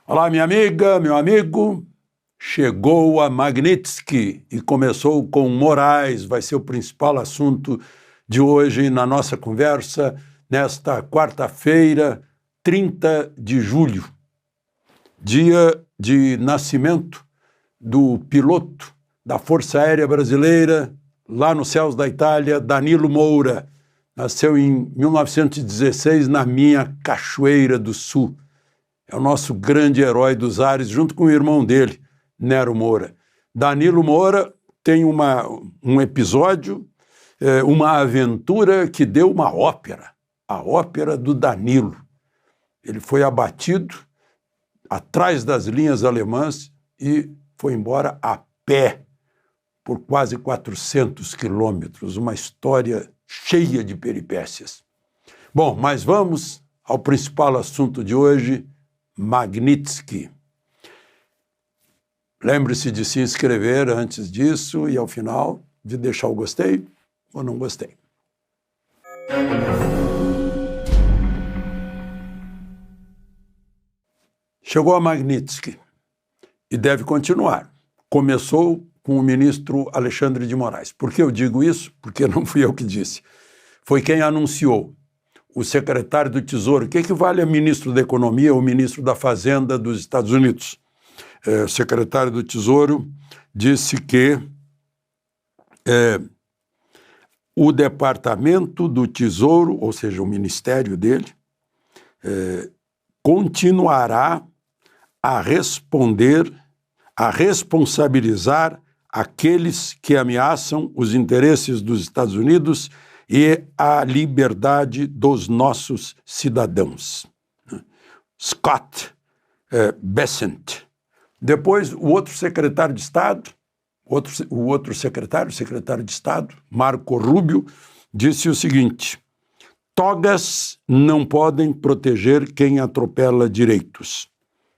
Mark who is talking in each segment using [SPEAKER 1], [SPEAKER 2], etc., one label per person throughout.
[SPEAKER 1] Olá, minha amiga, meu amigo. Chegou a Magnitsky e começou com Moraes, vai ser o principal assunto de hoje na nossa conversa, nesta quarta-feira, 30 de julho, dia de nascimento do piloto da Força Aérea Brasileira, lá nos céus da Itália, Danilo Moura. Nasceu em 1916 na minha Cachoeira do Sul. É o nosso grande herói dos ares, junto com o irmão dele, Nero Moura. Danilo Moura tem um episódio, uma aventura que deu uma ópera, a ópera do Danilo. Ele foi abatido atrás das linhas alemãs e foi embora a pé por quase 400 quilômetros, uma história cheia de peripécias. Bom, mas vamos ao principal assunto de hoje, Magnitsky. Lembre-se de se inscrever antes disso e, ao final, de deixar o gostei ou não gostei. Chegou a Magnitsky e deve continuar. Começou com o ministro Alexandre de Moraes. Por que eu digo isso? Porque não fui eu que disse. Foi quem anunciou. O secretário do Tesouro, o que equivale a ministro da Economia ou ministro da Fazenda dos Estados Unidos? O secretário do Tesouro disse que o Departamento do Tesouro, ou seja, o ministério dele, continuará a responsabilizar aqueles que ameaçam os interesses dos Estados Unidos e a liberdade dos nossos cidadãos. Scott Bessent. Depois, o outro secretário de Estado, o secretário de Estado, Marco Rubio, disse o seguinte: togas não podem proteger quem atropela direitos.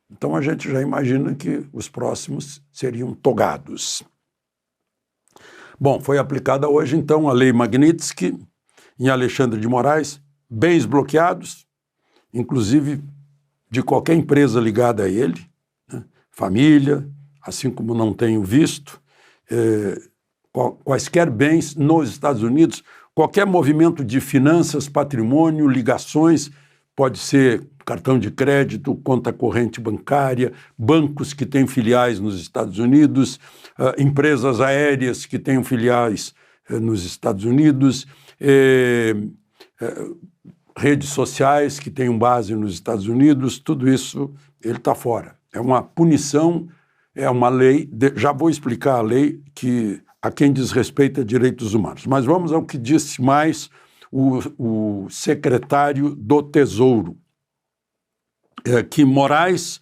[SPEAKER 1] Então a gente já imagina que os próximos seriam togados. Bom, foi aplicada hoje, então, a Lei Magnitsky em Alexandre de Moraes, bens bloqueados, inclusive de qualquer empresa ligada a ele, né? Família, assim como não tenho visto, quaisquer bens nos Estados Unidos, qualquer movimento de finanças, patrimônio, ligações, pode ser cartão de crédito, conta corrente bancária, bancos que têm filiais nos Estados Unidos, empresas aéreas que têm filiais nos Estados Unidos, redes sociais que têm base nos Estados Unidos, tudo isso ele está fora. É uma punição, é uma lei, já vou explicar a lei que a quem desrespeita direitos humanos. Mas vamos ao que disse mais o secretário do Tesouro, que Moraes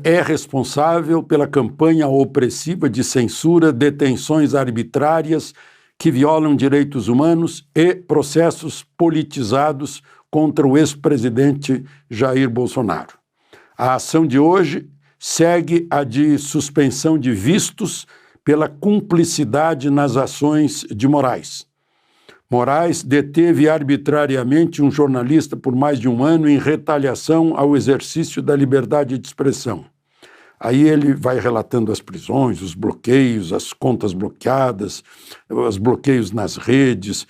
[SPEAKER 1] é responsável pela campanha opressiva de censura, detenções arbitrárias que violam direitos humanos e processos politizados contra o ex-presidente Jair Bolsonaro. A ação de hoje segue a de suspensão de vistos pela cumplicidade nas ações de Moraes. Moraes deteve arbitrariamente um jornalista por mais de um ano em retaliação ao exercício da liberdade de expressão. Aí ele vai relatando as prisões, os bloqueios, as contas bloqueadas, os bloqueios nas redes,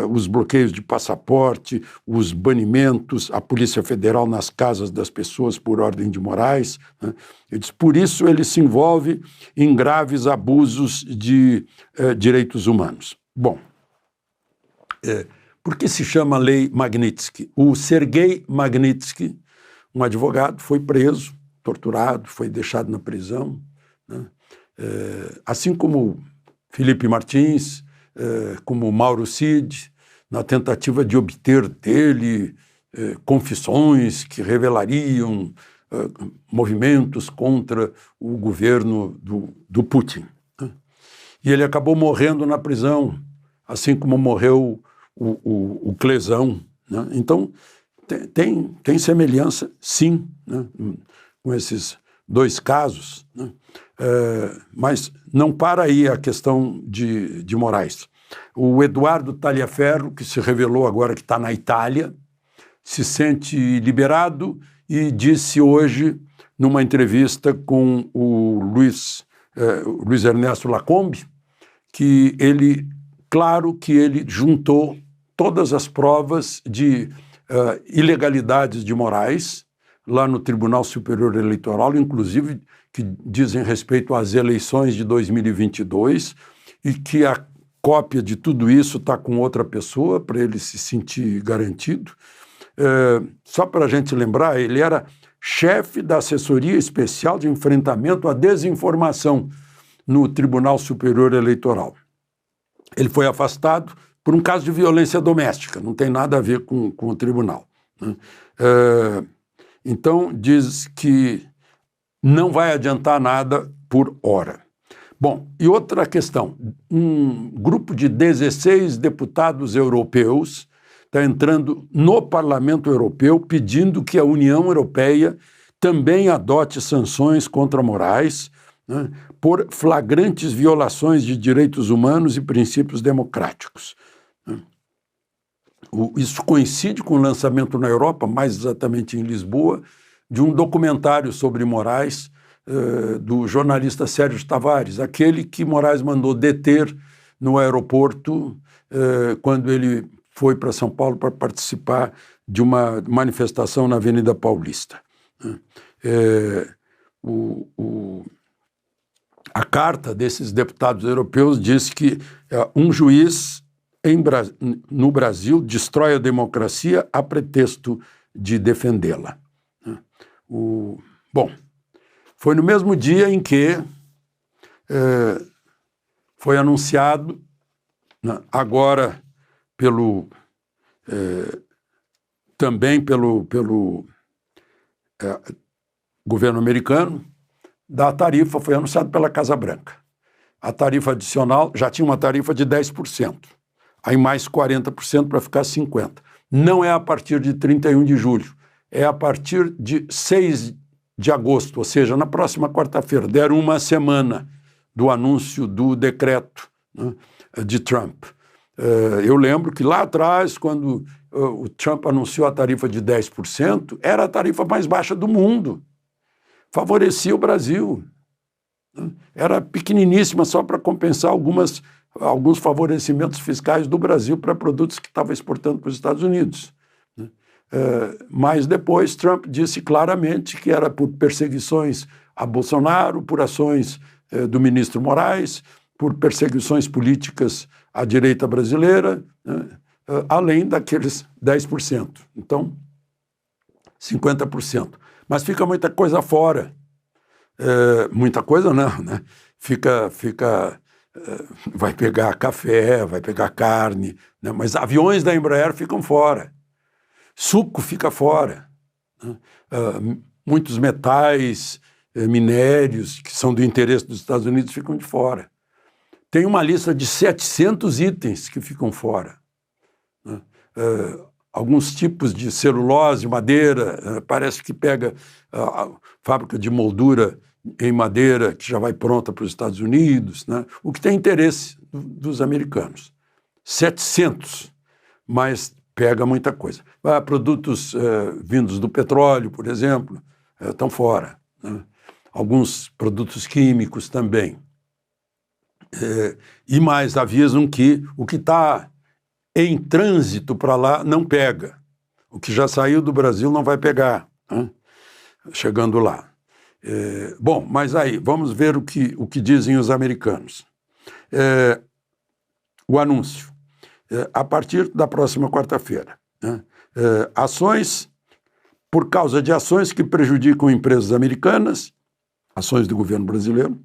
[SPEAKER 1] os bloqueios de passaporte, os banimentos, a Polícia Federal nas casas das pessoas por ordem de Moraes, né? Ele diz, por isso ele se envolve em graves abusos de direitos humanos. Bom, por que se chama Lei Magnitsky? O Sergei Magnitsky, um advogado, foi preso, torturado, foi deixado na prisão, né? Assim como Felipe Martins, como Mauro Cid, na tentativa de obter dele confissões que revelariam movimentos contra o governo do Putin, né? E ele acabou morrendo na prisão, assim como morreu o Clesão, né? Então, tem semelhança, sim, né, com esses dois casos, né? Mas não para aí a questão de Moraes. O Eduardo Tagliaferro, que se revelou agora que está na Itália, se sente liberado e disse hoje numa entrevista com o Luiz Ernesto Lacombe, que ele, claro que ele juntou todas as provas de ilegalidades de Moraes lá no Tribunal Superior Eleitoral, inclusive que dizem respeito às eleições de 2022, e que a cópia de tudo isso está com outra pessoa, para ele se sentir garantido. Só para a gente lembrar, ele era chefe da Assessoria Especial de Enfrentamento à Desinformação no Tribunal Superior Eleitoral. Ele foi afastado por um caso de violência doméstica, não tem nada a ver com o tribunal, né? Então, diz que não vai adiantar nada por hora. Bom, e outra questão, um grupo de 16 deputados europeus está entrando no Parlamento Europeu pedindo que a União Europeia também adote sanções contra Moraes, né, por flagrantes violações de direitos humanos e princípios democráticos. Isso coincide com o lançamento na Europa, mais exatamente em Lisboa, de um documentário sobre Moraes, do jornalista Sérgio Tavares, aquele que Moraes mandou deter no aeroporto quando ele foi para São Paulo para participar de uma manifestação na Avenida Paulista. A carta desses deputados europeus diz que um juiz no Brasil destrói a democracia a pretexto de defendê-la. Bom, foi no mesmo dia em que foi anunciado, agora também pelo governo americano, da tarifa, foi anunciado pela Casa Branca. A tarifa adicional já tinha uma tarifa de 10%. Aí mais 40% para ficar 50%. Não é a partir de 31 de julho, é a partir de 6 de agosto, ou seja, na próxima quarta-feira. Deram uma semana do anúncio do decreto, né, de Trump. Eu lembro que lá atrás, quando o Trump anunciou a tarifa de 10%, era a tarifa mais baixa do mundo. Favorecia o Brasil. Era pequeniníssima só para compensar alguns favorecimentos fiscais do Brasil para produtos que estava exportando para os Estados Unidos. Mas depois Trump disse claramente que era por perseguições a Bolsonaro, por ações do ministro Moraes, por perseguições políticas à direita brasileira, além daqueles 10%. Então, 50%. Mas fica muita coisa fora. Muita coisa não, né? Vai pegar café, vai pegar carne, né? Mas aviões da Embraer ficam fora. Suco fica fora. Né? Muitos metais, minérios que são do interesse dos Estados Unidos ficam de fora. Tem uma lista de 700 itens que ficam fora. Né? Alguns tipos de celulose, madeira, parece que pega a fábrica de moldura em madeira que já vai pronta para os Estados Unidos, né? O que tem interesse dos americanos. 700, mas pega muita coisa. Produtos vindos do petróleo, por exemplo, estão fora, né? Alguns produtos químicos também. E mais avisam que o que está em trânsito para lá não pega. O que já saiu do Brasil não vai pegar, né? Chegando lá. Bom, mas aí, vamos ver o que dizem os americanos. O anúncio. A partir da próxima quarta-feira, né? Por causa de ações que prejudicam empresas americanas, ações do governo brasileiro,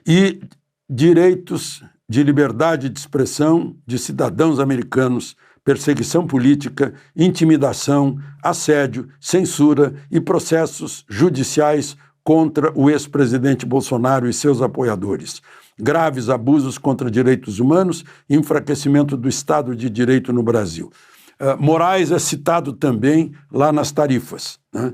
[SPEAKER 1] e direitos de liberdade de expressão de cidadãos americanos, perseguição política, intimidação, assédio, censura e processos judiciais contra o ex-presidente Bolsonaro e seus apoiadores. Graves abusos contra direitos humanos e enfraquecimento do Estado de Direito no Brasil. Moraes é citado também lá nas tarifas, né?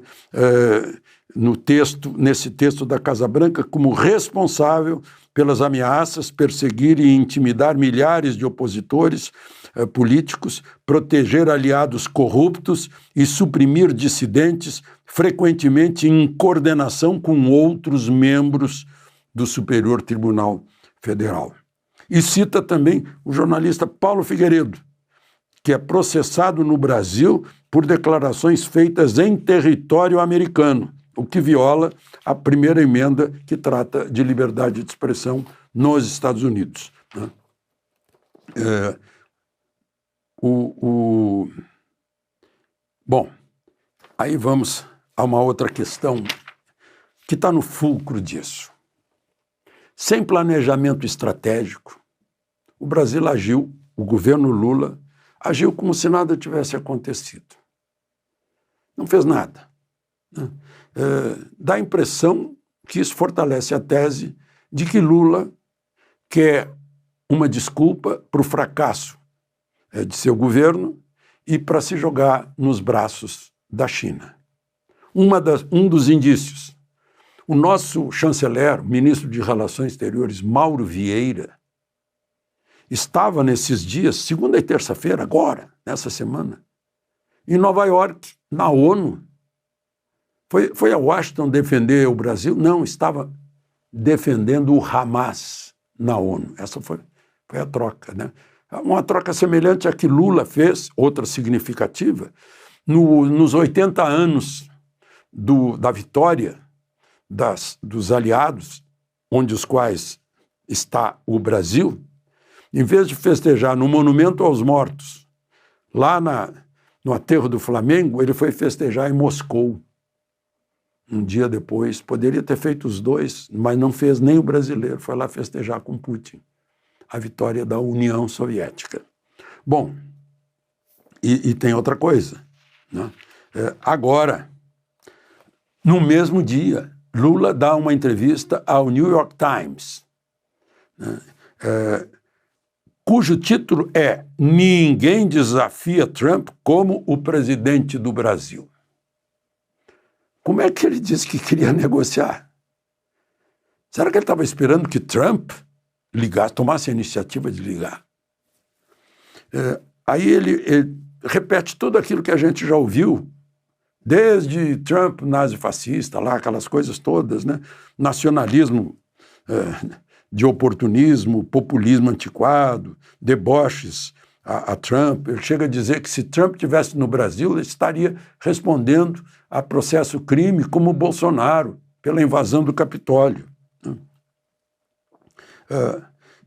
[SPEAKER 1] Nesse texto da Casa Branca, como responsável pelas ameaças, perseguir e intimidar milhares de opositores políticos, proteger aliados corruptos e suprimir dissidentes, frequentemente em coordenação com outros membros do Superior Tribunal Federal. E cita também o jornalista Paulo Figueiredo, que é processado no Brasil por declarações feitas em território americano, o que viola a primeira emenda que trata de liberdade de expressão nos Estados Unidos. Bom, aí vamos a uma outra questão que está no fulcro disso. Sem planejamento estratégico, o Brasil agiu, o governo Lula agiu como se nada tivesse acontecido. Não fez nada. Dá a impressão que isso fortalece a tese de que Lula quer uma desculpa para o fracasso de seu governo e para se jogar nos braços da China. Um dos indícios. O nosso chanceler, ministro de Relações Exteriores, Mauro Vieira, estava nesses dias, segunda e terça-feira, agora, nessa semana, em Nova York, na ONU. Foi a Washington defender o Brasil? Não, estava defendendo o Hamas na ONU. Essa foi a troca, né? Uma troca semelhante à que Lula fez, outra significativa, nos 80 anos da vitória dos aliados, onde os quais está o Brasil. Em vez de festejar no Monumento aos Mortos, lá no aterro do Flamengo, ele foi festejar em Moscou. Um dia depois, poderia ter feito os dois, mas não fez nem o brasileiro, foi lá festejar com Putin a vitória da União Soviética. Bom, e tem outra coisa, né? Agora, no mesmo dia, Lula dá uma entrevista ao New York Times, né? Cujo título é "Ninguém desafia Trump como o presidente do Brasil". Como é que ele disse que queria negociar? Será que ele estava esperando que Trump tomasse a iniciativa de ligar? Aí ele repete tudo aquilo que a gente já ouviu, desde Trump nazi-fascista, lá, aquelas coisas todas, né? Nacionalismo de oportunismo, populismo antiquado, deboches a Trump. Ele chega a dizer que se Trump estivesse no Brasil, ele estaria respondendo a processo crime como Bolsonaro, pela invasão do Capitólio.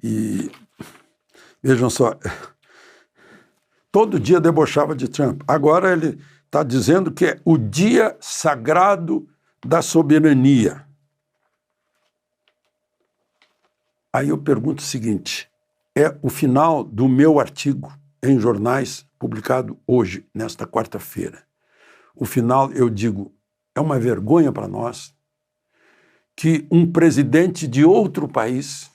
[SPEAKER 1] E vejam só, todo dia debochava de Trump. Agora ele está dizendo que é o dia sagrado da soberania. Aí eu pergunto o seguinte, é o final do meu artigo em jornais, publicado hoje, nesta quarta-feira. O final, eu digo, é uma vergonha para nós que um presidente de outro país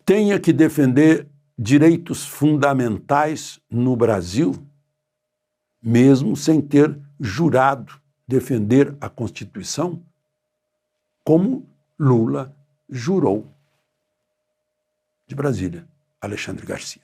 [SPEAKER 1] tenha que defender direitos fundamentais no Brasil, mesmo sem ter jurado defender a Constituição, como Lula jurou. De Brasília, Alexandre Garcia.